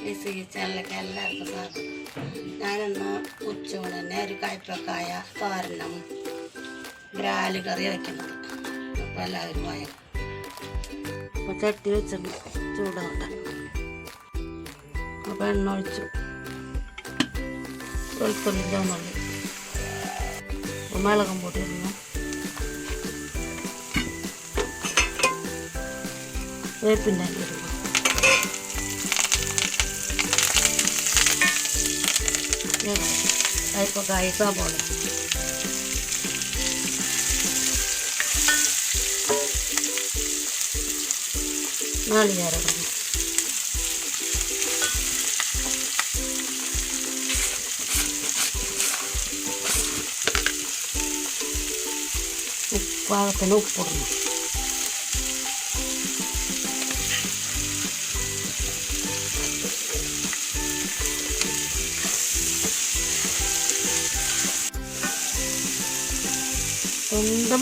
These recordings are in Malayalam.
ചാനലിലേക്ക് എല്ലാവർക്കും സ്വാഗതം. ഞാനിന്ന് ഉച്ചയൂണ് തന്നെ ഒരു കയ്പക്കായ തോരനും ബ്രാല് കറി വയ്ക്കുന്നത്. അപ്പോൾ എല്ലാവരും വായ. അപ്പോൾ ചട്ടി വെച്ചിട്ട് ചൂടാവട്ടെ. അപ്പോൾ എണ്ണ ഒഴിച്ചു, വെളുത്തുള്ളി ചുവന്നുള്ളി, മുളകും പൊടി ഇടുന്നു, വേപ്പിൻ്റെ ഇടുന്നു, കയ്പക്കായ സവാള, നാളികേരം ഇടുന്നു, പാകത്തിന് ഉപ്പിടുന്നു,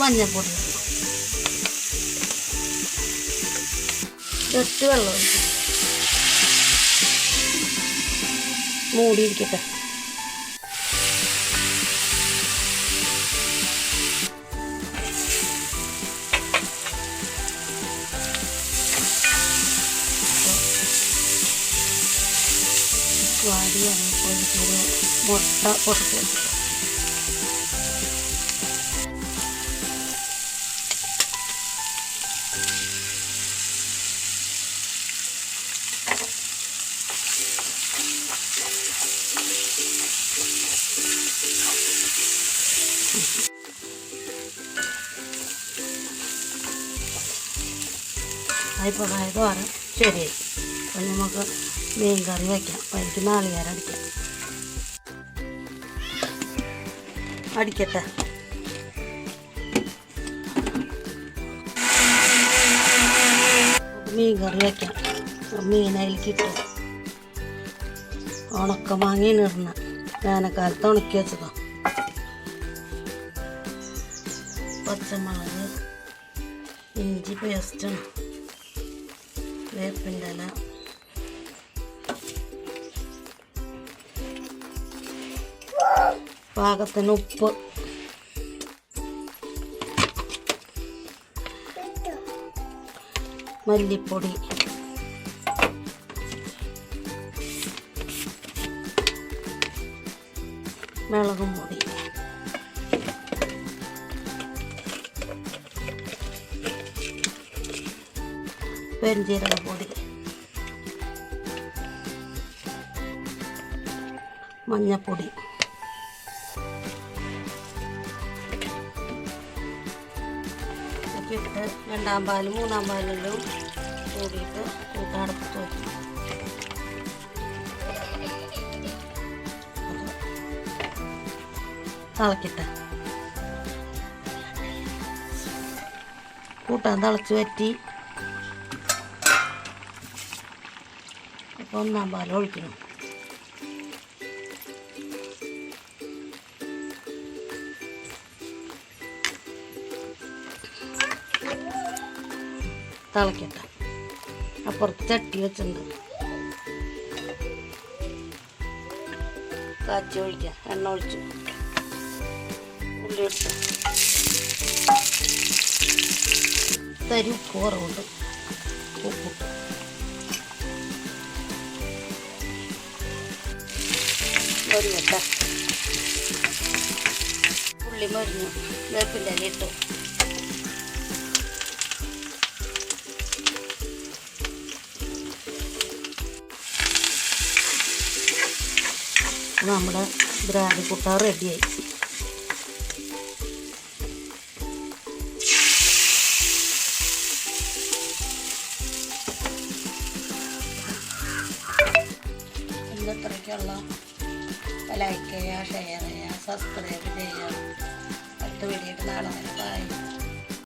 മഞ്ഞൾപ്പൊടി, ഇട്ട് വെള്ളം ഒഴിച്ചു മൂടിയിരിക്കട്ടെ. വാടി ഒരു മുട്ട പൊട്ടിച്ച് വെച്ചു. കയ്പക്കായ തോരൻ ശരിയായി. അപ്പം നമുക്ക് മീൻ കറി വയ്ക്കാം. അപ്പം എനിക്ക് നാളികേരം അടിക്കട്ടെ. മീൻ കറി വയ്ക്കാം. മീൻ അതിലേക്കിട്ടു. ഉണക്ക മാങ്ങയാണ് ഇടുന്ന, വേനൽക്കാലത്ത് ഉണക്കി വെച്ചതാണ്. പച്ചമുളക്, ഇഞ്ചി പേസ്റ്റാണ്, വേപ്പിൻ്റെ ഇല, പാകത്തിന് ഉപ്പ്, മല്ലിപ്പൊടി, മുളകും പൊടി, പെരുംജീരകപ്പൊടി, മഞ്ഞൾപ്പൊടി, ഒക്കെ ഇട്ട് രണ്ടാം പാലും മൂന്നാം പാലിലും കൂടിയിട്ട് കൂട്ടടപ്പത്ത് വയ്ക്കും. തിളക്കട്ടെ. കൂട്ടാൻ തിളച്ച് വറ്റി. അപ്പോൾ ഒന്നാം പാൽ ഒഴിക്കണം. തിളക്കട്ടെ. അപ്പുറത്ത് ചട്ടി വെച്ചിട്ടുണ്ട്, കാച്ചി ഒഴിക്കാം. എണ്ണ ഒഴിച്ചു, ഉള്ളി ഇട്ട്, തരി ഉപ്പ് കുറവുണ്ട്, ഉപ്പിട്ട് മൊരിഞ്ഞിട്ട ഉള്ളി മൊരിഞ്ഞു. വേപ്പിൻ്റെ ഇല ഇട്ടു. നമ്മുടെ ബ്രാലി കുട്ട റെഡിയായി. ഇന്നത്രയ്ക്കുള്ള ലൈക്ക് ചെയ്യുക, ഷെയർ ചെയ്യുക, സബ്സ്ക്രൈബ് ചെയ്യുക. അടുത്ത വീഡിയോ നാളെ വരെ. ബൈ.